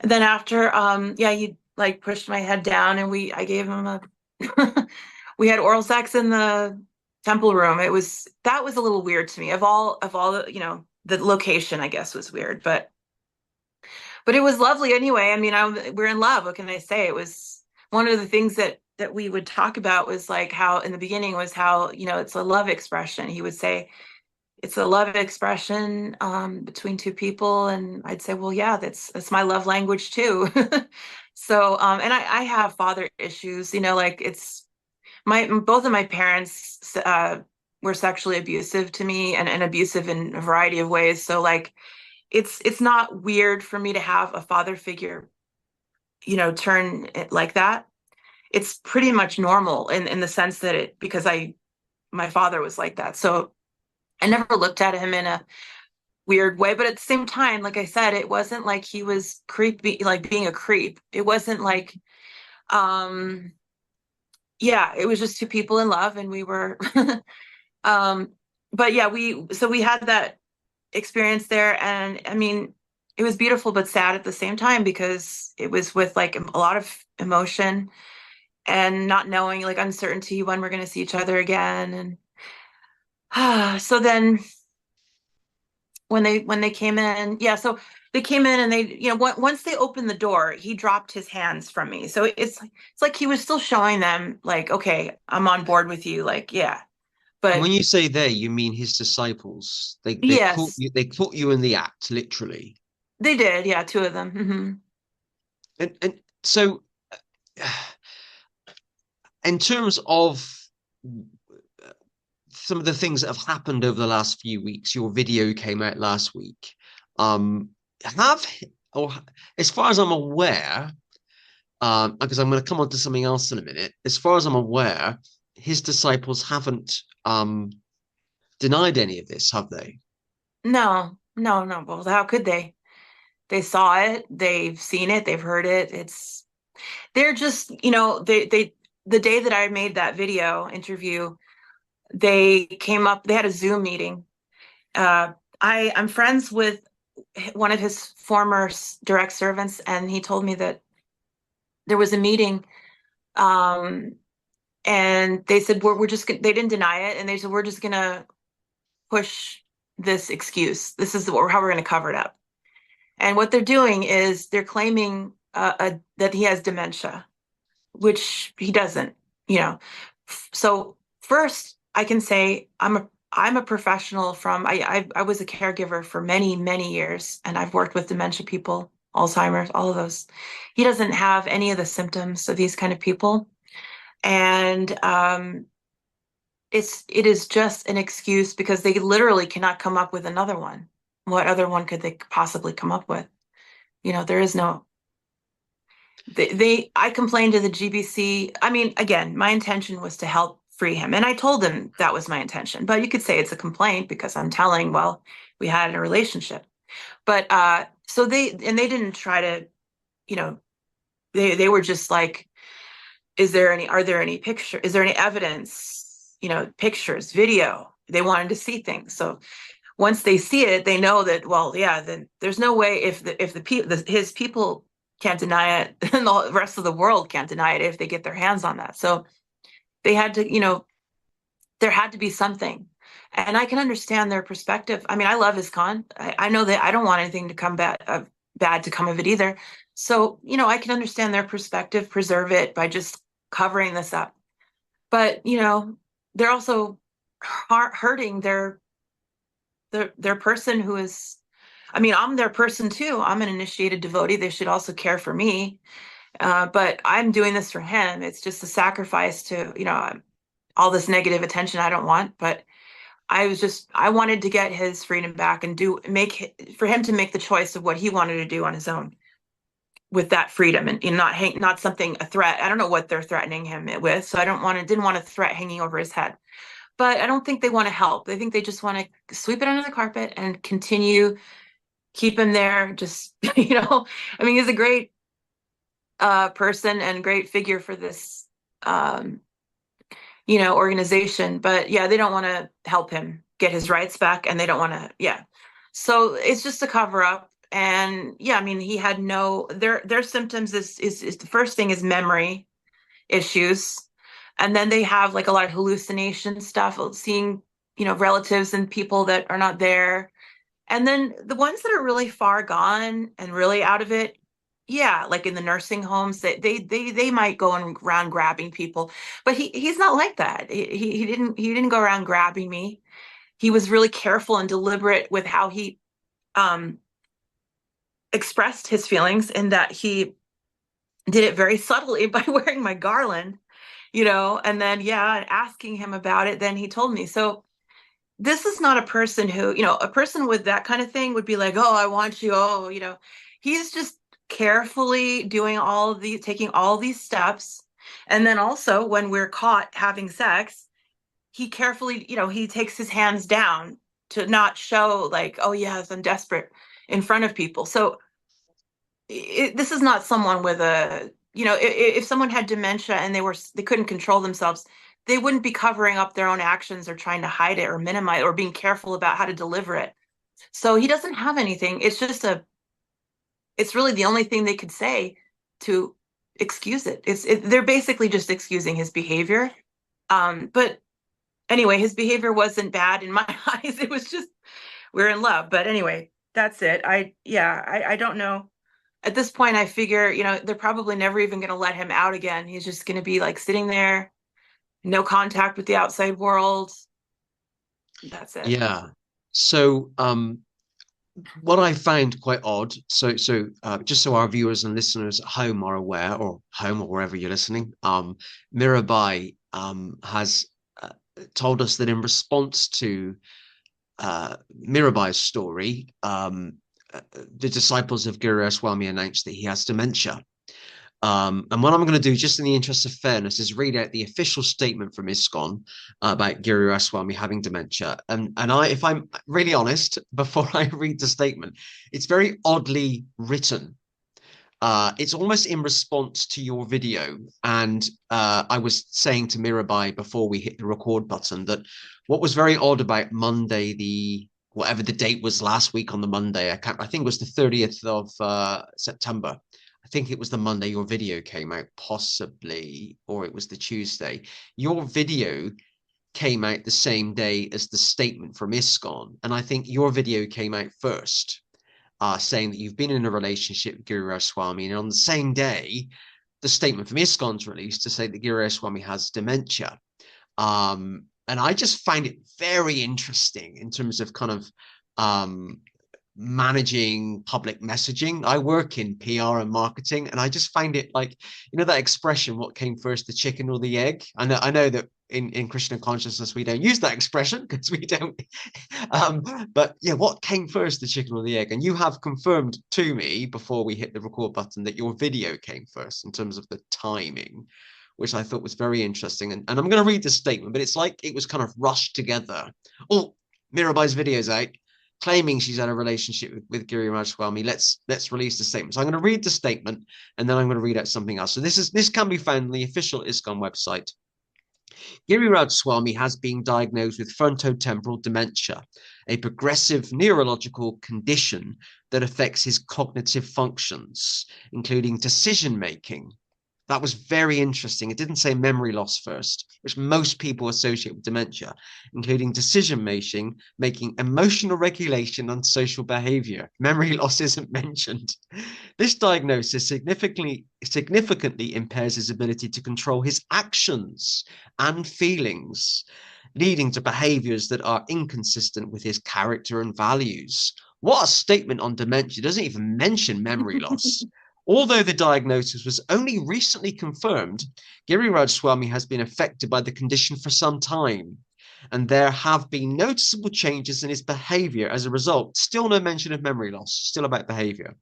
after, yeah, he like pushed my head down, and I gave him a we had oral sex in the temple room. That was a little weird to me. Of all the, the location, I guess, was weird, but it was lovely anyway. I mean, we're in love. What can I say? It was one of the things that we would talk about, was like how in the beginning was how, it's a love expression. He would say it's a love expression between two people, and I'd say, well, yeah, that's my love language too. So, and I have father issues. Like it's both of my parents were sexually abusive to me, and abusive in a variety of ways. So like it's not weird for me to have a father figure, turn it like that. It's pretty much normal in the sense that because my father was like that. So I never looked at him in a weird way, but at the same time, like I said, it wasn't like he was creepy, like being a creep. It wasn't like, um, yeah, it was just two people in love, and we were, um, but yeah, we had that experience there, and I mean, it was beautiful but sad at the same time, because it was with like a lot of emotion, and not knowing, like uncertainty, when we're going to see each other again. And so then when they came in, yeah, so they came in, and they, once they opened the door, he dropped his hands from me. So it's like he was still showing them, like, okay, I'm on board with you, like, yeah. And But when you say they, you mean his disciples. yes, They caught you in the act, literally. they did, yeah, two of them. And so in terms of some of the things that have happened over the last few weeks, your video came out last week. Have or as far as I'm aware, because I'm going to come on to something else in a minute. As far as I'm aware, his disciples haven't denied any of this, have they? No, no, no. Well, how could they? They saw it, they've seen it, they've heard it. They're just, the day that I made that video interview, they came up, they had a Zoom meeting. I'm friends with one of his former direct servants, and he told me that there was a meeting, um, and they said, we're just, they didn't deny it, and they said, we're just gonna push this excuse. This is how we're gonna cover it up. And what they're doing is they're claiming that he has dementia, which he doesn't, you know. So first, I can say I'm a professional from I was a caregiver for many years, and I've worked with dementia people, Alzheimer's, all of those. He doesn't have any of the symptoms of these kind of people, and it is just an excuse because they literally cannot come up with another one. What other one could they possibly come up with? There is no. I complained to the GBC. I mean, again, my intention was to help free him. And I told him that was my intention. But you could say it's a complaint because I'm telling, well, we had a relationship. But so they didn't try to, you know, they were just like, are there any is there any evidence, pictures, video? They wanted to see things. So once they see it, they know that, well, yeah, then there's no way if the people, his people can't deny it, and the rest of the world can't deny it if they get their hands on that. So they had to, there had to be something. And I can understand their perspective. I mean, I love ISKCON. I know that I don't want anything to come bad to come of it either. So, I can understand their perspective, preserve it by just covering this up. But, they're also hurting their person who is, I mean, I'm their person too. I'm an initiated devotee. They should also care for me. But I'm doing this for him. It's just a sacrifice to, all this negative attention I don't want. But I wanted to get his freedom back and for him to make the choice of what he wanted to do on his own with that freedom, and not something, a threat. I don't know what they're threatening him with. So I didn't want a threat hanging over his head. But I don't think they want to help. I think they just want to sweep it under the carpet and keep him there. Just, I mean, he's a great person and great figure for this, organization. But yeah, they don't want to help him get his rights back, and they don't want to, yeah. So it's just a cover up. And yeah, I mean, he had their symptoms is the first thing is memory issues. And then they have like a lot of hallucination stuff, seeing, relatives and people that are not there. And then the ones that are really far gone and really out of it, yeah, like in the nursing homes, they might go around grabbing people, but he's not like that. He didn't go around grabbing me. He was really careful and deliberate with how he um, expressed his feelings, in that he did it very subtly by wearing my garland, and then, yeah, asking him about it. Then he told me. So this is not a person who, a person with that kind of thing would be like, oh, I want you. Oh, he's just carefully taking all these steps. And then also when we're caught having sex, he carefully, he takes his hands down to not show like, oh yes, I'm desperate in front of people. So this is not someone with if someone had dementia and they couldn't control themselves, they wouldn't be covering up their own actions or trying to hide it or minimize or being careful about how to deliver it. So he doesn't have anything. It's really the only thing they could say to excuse it. They're basically just excusing his behavior. But anyway, his behavior wasn't bad in my eyes. It was just, we're in love. But anyway, that's it. I don't know. At this point, I figure, they're probably never even going to let him out again. He's just going to be like sitting there, no contact with the outside world. That's it. Yeah. So what I find quite odd, just so our viewers and listeners at home are aware, or home or wherever you're listening, Mirabai has told us that in response to Mirabai's story, the disciples of Giriraj Swami announced that he has dementia. And what I'm going to do, just in the interest of fairness, is read out the official statement from ISKCON about Giriraj Swami having dementia. And if I'm really honest, before I read the statement, it's very oddly written. It's almost in response to your video. And I was saying to Mirabai before we hit the record button that what was very odd about Monday, whatever the date was last week on the Monday, I think it was the 30th of September. I think it was the Monday your video came out, possibly, or it was the Tuesday. Your video came out the same day as the statement from ISKCON. And I think your video came out first. saying that you've been in a relationship with Giriraj Swami, and on the same day, the statement from ISKCON's released to say that Giriraj Swami has dementia. And I just find it very interesting in terms of kind of managing public messaging. I work in PR and marketing, and I just find it like, that expression, what came first, the chicken or the egg? I know that in Krishna consciousness, we don't use that expression because we don't. But yeah, what came first, the chicken or the egg? And you have confirmed to me before we hit the record button that your video came first in terms of the timing, which I thought was very interesting. And I'm going to read the statement, but it's like it was kind of rushed together. Oh, Mirabai's video's out, claiming she's had a relationship with Giriraj Swami. Let's release the statement. So I'm going to read the statement, and then I'm going to read out something else. So this can be found on the official ISKCON website. Giriraj Swami has been diagnosed with frontotemporal dementia, a progressive neurological condition that affects his cognitive functions, including decision making. That was very interesting. It didn't say memory loss first, which most people associate with dementia, including decision making, emotional regulation, and social behavior. Memory loss isn't mentioned. This diagnosis significantly impairs his ability to control his actions and feelings, leading to behaviors that are inconsistent with his character and values. What a statement on dementia. It doesn't even mention memory loss. Although the diagnosis was only recently confirmed, Giriraj Swami has been affected by the condition for some time, and there have been noticeable changes in his behavior as a result. Still no mention of memory loss, still about behavior.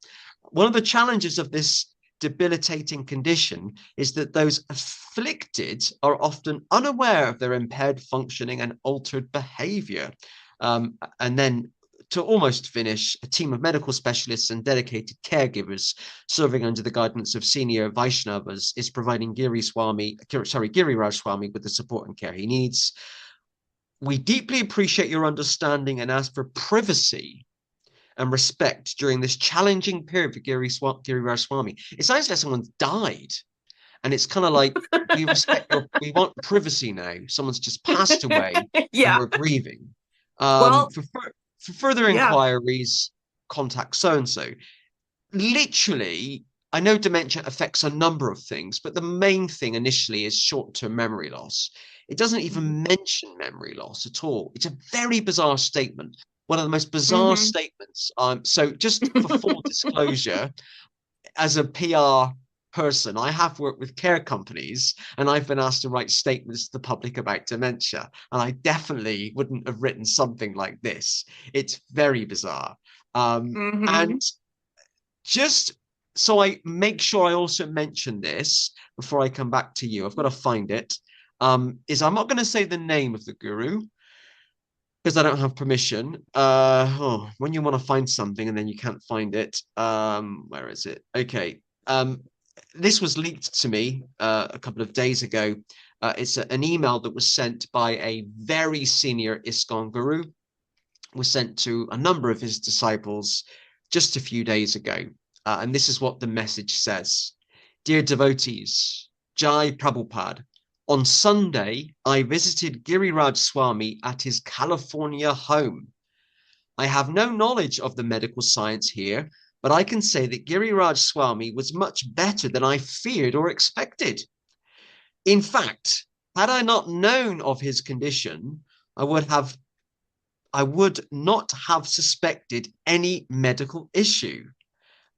One of the challenges of this debilitating condition is that those afflicted are often unaware of their impaired functioning and altered behavior. And then to almost finish, a team of medical specialists and dedicated caregivers serving under the guidance of senior Vaishnavas is providing Giriraj Swami with the support and care he needs. We deeply appreciate your understanding and ask for privacy and respect during this challenging period for Giriraj Swami. It sounds like someone's died. And it's kind of like, we want privacy now. Someone's just passed away and we're grieving. Well, For further inquiries, contact so-and-so. Literally, I know dementia affects a number of things, but the main thing initially is short-term memory loss. It doesn't even mention memory loss at all. It's a very bizarre statement. One of the most bizarre statements. So just for full disclosure, as a PR person, I have worked with care companies, and I've been asked to write statements to the public about dementia, and I definitely wouldn't have written something like this. It's very bizarre. And just so I make sure I also mention this before I come back to you, I've got to find it, is I'm not going to say the name of the guru because I don't have permission. When you want to find something and then you can't find it, where is it? Okay. This was leaked to me a couple of days ago. It's an email that was sent by a very senior ISKCON guru, was sent to a number of his disciples just a few days ago. And this is what the message says. Dear devotees, Jai Prabhupada, on Sunday, I visited Giriraj Swami at his California home. I have no knowledge of the medical science here, but I can say that Giriraj Swami was much better than I feared or expected. In fact, had I not known of his condition, I would not have suspected any medical issue.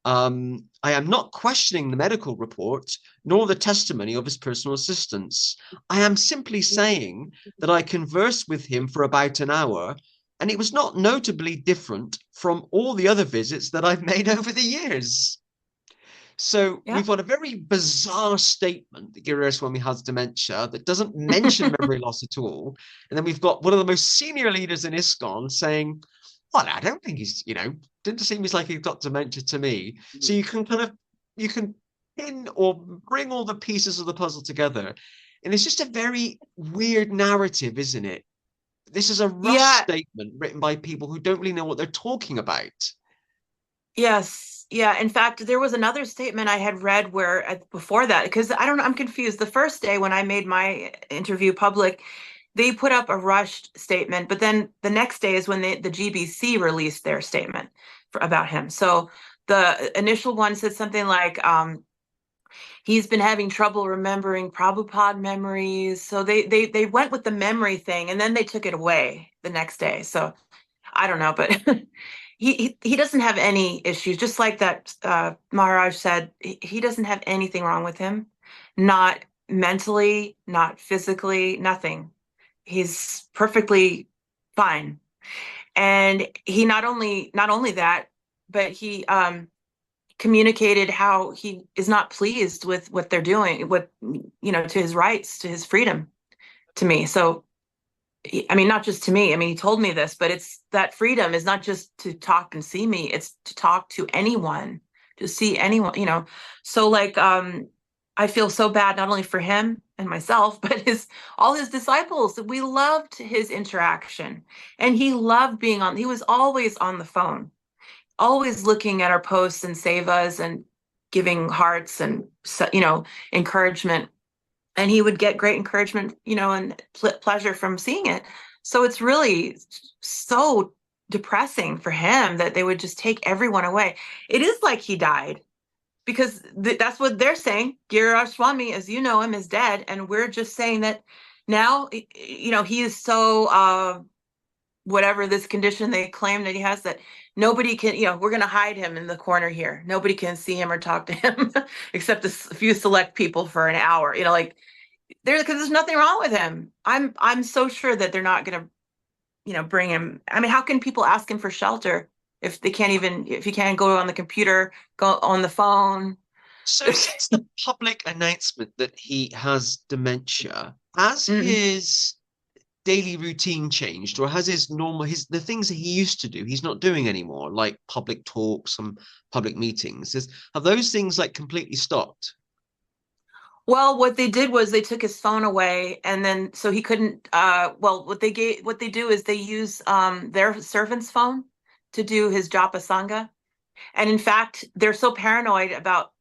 I am not questioning the medical report, nor the testimony of his personal assistants. I am simply saying that I conversed with him for about an hour, and it was not notably different from all the other visits that I've made over the years. So we've got a very bizarre statement that Giriraj Swami has dementia that doesn't mention memory loss at all. And then we've got one of the most senior leaders in ISKCON saying, well, I don't think he's, didn't seem like he's got dementia to me. So you can pin or bring all the pieces of the puzzle together. And it's just a very weird narrative, isn't it? This is a rush statement written by people who don't really know what they're talking about. Yes. Yeah. In fact, there was another statement I had read where before that, because I don't know, I'm confused. The first day when I made my interview public, they put up a rushed statement, but then the next day is when the GBC released their statement. about him. So the initial one said something like, he's been having trouble remembering Prabhupada memories. So they went with the memory thing, and then they took it away the next day. So I don't know, but he doesn't have any issues. Just like that Maharaj said, he doesn't have anything wrong with him, not mentally, not physically, nothing. He's perfectly fine. And he not only that, but he communicated how he is not pleased with what they're doing, with to his rights, to his freedom, to me. So I mean, not just to me. I mean, he told me this, but it's that freedom is not just to talk and see me, it's to talk to anyone, to see anyone. So like I feel so bad not only for him and myself, but his all his disciples. We loved his interaction, and he loved being on. He was always on the phone, always looking at our posts and sevas and giving hearts and encouragement. And he would get great encouragement, and pleasure from seeing it. So it's really so depressing for him that they would just take everyone away. It is like he died, because that's what they're saying. Giriraj Swami, as you know him, is dead, and we're just saying that now, he is so whatever this condition they claim that he has, that nobody can, we're going to hide him in the corner here. Nobody can see him or talk to him except a few select people for an hour, like because there's nothing wrong with him. I'm so sure that they're not going to, bring him. I mean, how can people ask him for shelter if he can't go on the computer, go on the phone? So since the public announcement that he has dementia, has Mm. his daily routine changed, or has the things that he used to do he's not doing anymore, like public talks and public meetings? Have those things like completely stopped? Well, what they did was they took his phone away, and then so he couldn't. Well, what they do is they use their servant's phone to do his japa sangha. And in fact, they're so paranoid about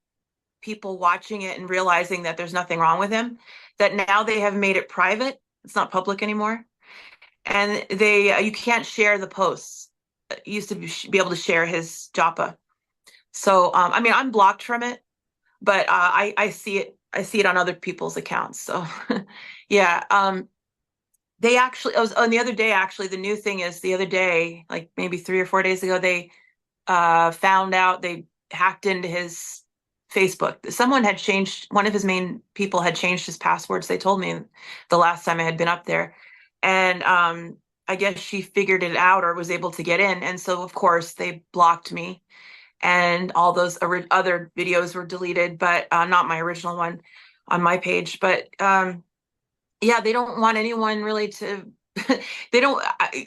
people watching it and realizing that there's nothing wrong with him, that now they have made it private. It's not public anymore, and you can't share the posts. You used to be able to share his japa. So I mean, I'm blocked from it, but I see it. I see it on other people's accounts. So yeah, they actually. I was on the other day. Actually, the new thing is the other day, like maybe 3 or 4 days ago, they found out they hacked into his Facebook. Someone had changed, one of his main people had changed his passwords. They told me the last time I had been up there. And I guess she figured it out or was able to get in. And so, of course, they blocked me, and all those other videos were deleted, but not my original one on my page. But yeah, they don't want anyone really to, they don't,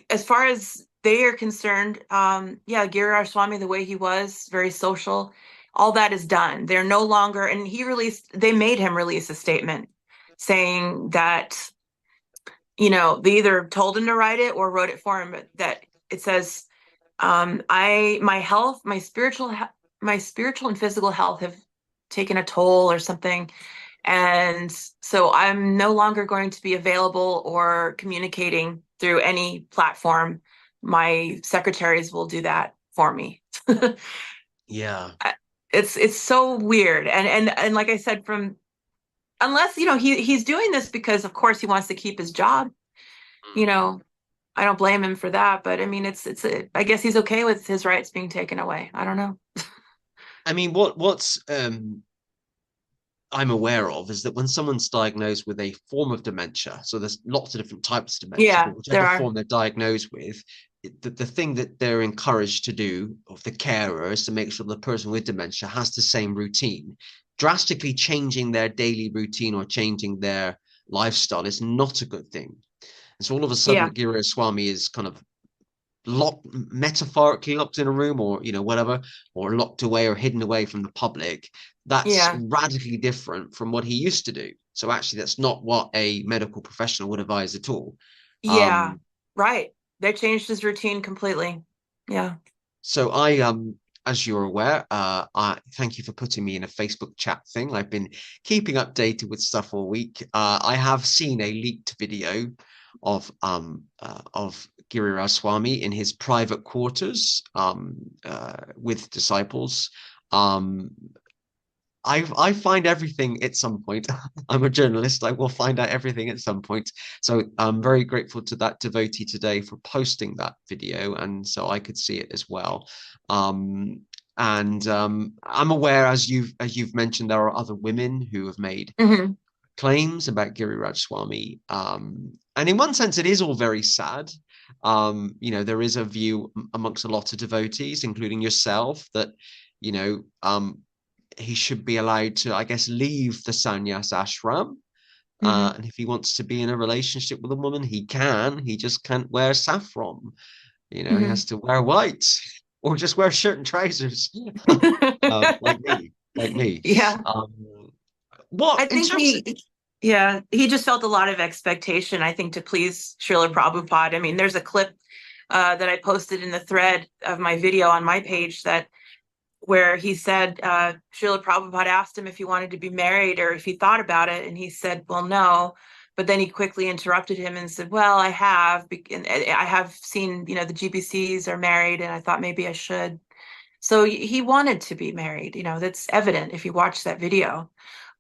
as far as they are concerned, yeah, Giriraj Swami, the way he was, very social, all that is done. They're no longer, and they made him release a statement saying that, they either told him to write it or wrote it for him, but that it says, my health, my spiritual and physical health have taken a toll or something. And so I'm no longer going to be available or communicating through any platform. My secretaries will do that for me. Yeah. It's so weird. And like I said, unless, he's doing this because of course he wants to keep his job, you know, I don't blame him for that, but I mean, I guess he's okay with his rights being taken away. I don't know. I mean, what's I'm aware of is that when someone's diagnosed with a form of dementia, so there's lots of different types of dementia, Yeah, but there whichever are. form they're diagnosed with, the thing that they're encouraged to do, of the carer, is to make sure the person with dementia has the same routine. Drastically changing their daily routine or changing their lifestyle is not a good thing. And so all of a sudden, Yeah, Giriraj Swami is kind of locked, metaphorically locked in a room, or whatever, or locked away or hidden away from the public. That's yeah, radically different from what he used to do. So actually that's not what a medical professional would advise at all. yeah, um right. They changed his routine completely. Yeah. so I as you're aware, I thank you for putting me in a Facebook chat thing. I've been keeping updated with stuff all week. I have seen a leaked video of Giriraj Swami in his private quarters with disciples. Um, I find everything at some point. I'm a journalist. I will find out everything at some point. So I'm very grateful to that devotee today for posting that video, and so I could see it as well. And I'm aware, as you've mentioned, there are other women who have made Hmm. claims about Giriraj Swami. And in one sense, it is all very sad. There is a view amongst a lot of devotees, including yourself, that you know, he should be allowed to, I guess, leave the sannyas ashram. Hmm. And if he wants to be in a relationship with a woman, he can. He just can't wear saffron. He Hmm. has to wear white or just wear shirt and trousers, like me, like me. Yeah. Um, I what in think terms of, he just felt a lot of expectation, I think, to please Srila Prabhupada. I mean, there's a clip that I posted in the thread of my video on my page that where he said Srila Prabhupada asked him if he wanted to be married or if he thought about it, and he said, "Well, no." But then he quickly interrupted him and said, "Well, I have, and I have seen, the GBCs are married, and I thought maybe I should." So he wanted to be married. That's evident if you watch that video.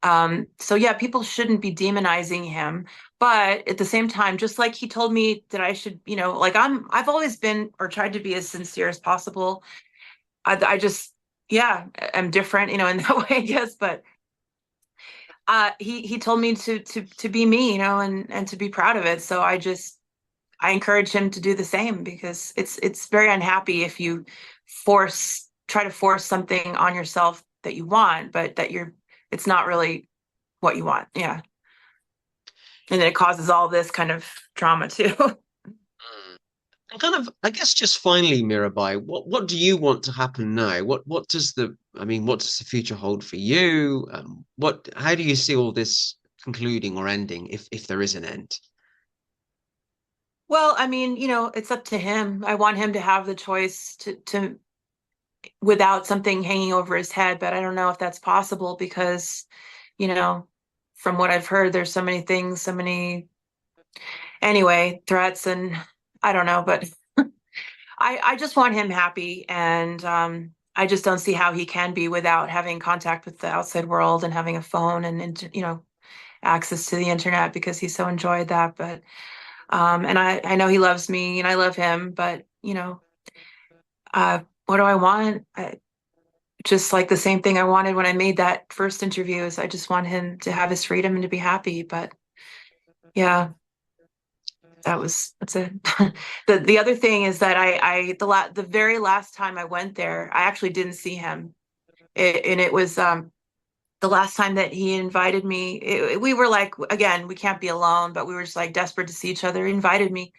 So yeah, people shouldn't be demonizing him. But at the same time, just like he told me that I should, like I've always been or tried to be as sincere as possible. I just, yeah, I'm different, in that way, I guess. But he told me to be me, and to be proud of it. So I encourage him to do the same because it's very unhappy if you try to force something on yourself that you want, but it's not really what you want. Yeah. And then it causes all this kind of drama too. and kind of, I guess, just finally, Mirabai, what do you want to happen now? What does the future hold for you? How do you see all this concluding or ending, if there is an end? Well, I mean, it's up to him. I want him to have the choice to without something hanging over his head, but I don't know if that's possible because, you know, from what I've heard, there's so many things, so many, anyway, threats, and I don't know, but I just want him happy, and I just don't see how he can be without having contact with the outside world and having a phone and access to the internet because he so enjoyed that. But and I know he loves me and I love him, but what do I want? Just like the same thing I wanted when I made that first interview is I just want him to have his freedom and to be happy. But yeah, that's it. The other thing is that the very last time I went there, I actually didn't see him. And it was the last time that he invited me. We were like, again, we can't be alone, but we were just like desperate to see each other. He invited me.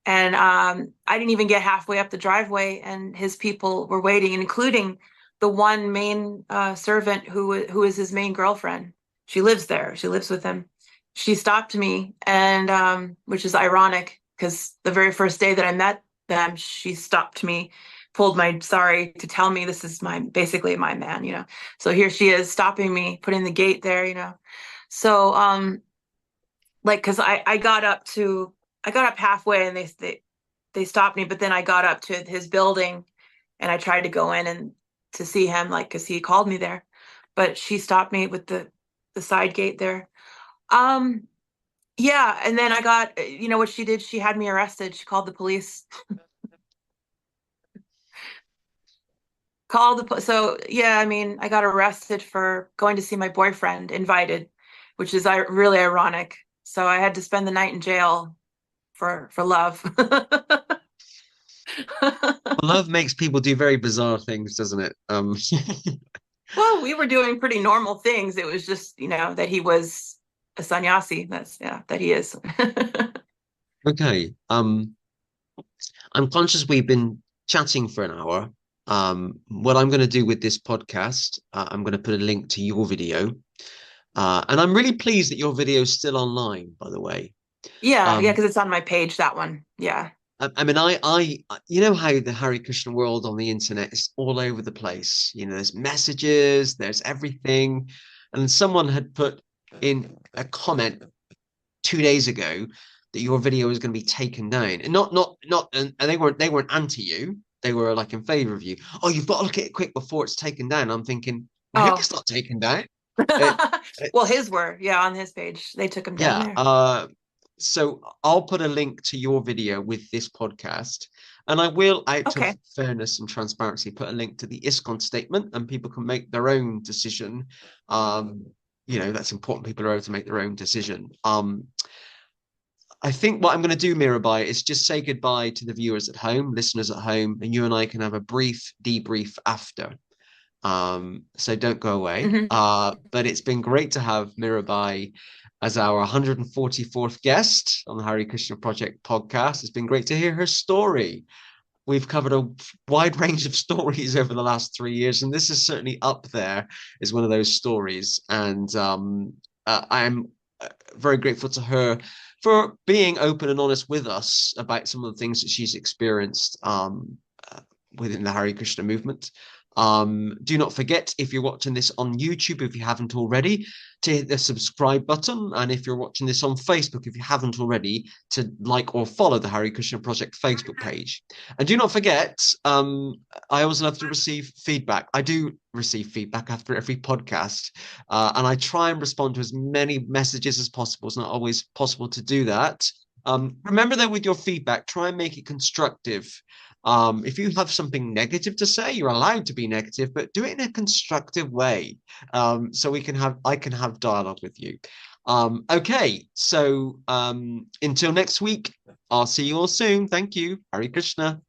And I didn't even get halfway up the driveway, and his people were waiting, including the one main servant who is his main girlfriend. She lives there. She lives with him. She stopped me, and which is ironic because the very first day that I met them, she stopped me, pulled my sorry to tell me this is basically my man. So here she is stopping me, putting the gate there. So like because I got up halfway and they stopped me, but then I got up to his building and I tried to go in and to see him, like, because he called me there, but she stopped me with the side gate there. Um, yeah, and then I got, what she did? She had me arrested. She called the police. So yeah, I mean, I got arrested for going to see my boyfriend invited, which is really ironic. So I had to spend the night in jail for love. Love makes people do very bizarre things, doesn't it? Well, we were doing pretty normal things. It was just, that he was a sannyasi. Yeah, that he is. Okay. I'm conscious we've been chatting for an hour. What I'm going to do with this podcast, I'm going to put a link to your video. And I'm really pleased that your video is still online, by the way. Yeah, yeah, Um, because it's on my page, that one. Yeah. I mean, you know how the Hare Krishna world on the internet is all over the place. There's messages, there's everything. And someone had put in a comment 2 days ago that your video was going to be taken down, and not, and they weren't anti you. They were like in favor of you. Oh, you've got to look at it quick before it's taken down. I'm thinking, I hope Oh. it's not taken down. It, it, Well, his were, yeah, on his page. They took him down yeah. there. So I'll put a link to your video with this podcast, and I will, out of Okay. fairness and transparency, put a link to the ISKCON statement, and people can make their own decision. Um, that's important. People are able to make their own decision. I think what I'm going to do, Mirabai, is just say goodbye to the viewers at home, listeners at home, and you and I can have a brief debrief after. So don't go away. Hmm. But it's been great to have Mirabai as our 144th guest on the Hare Krishna Project podcast. It's been great to hear her story. We've covered a wide range of stories over the last 3 years, and this is certainly up there as one of those stories. And I'm very grateful to her for being open and honest with us about some of the things that she's experienced within the Hare Krishna movement. Do not forget, if you're watching this on YouTube, if you haven't already, to hit the subscribe button. And if you're watching this on Facebook, if you haven't already, to like or follow the Hare Krishna Project Facebook page. And do not forget, I always love to receive feedback. I do receive feedback after every podcast, and I try and respond to as many messages as possible. It's not always possible to do that. Remember that with your feedback, try and make it constructive. If you have something negative to say, you're allowed to be negative, but do it in a constructive way. So I can have dialogue with you. Okay, so until next week, I'll see you all soon. Thank you. Hare Krishna.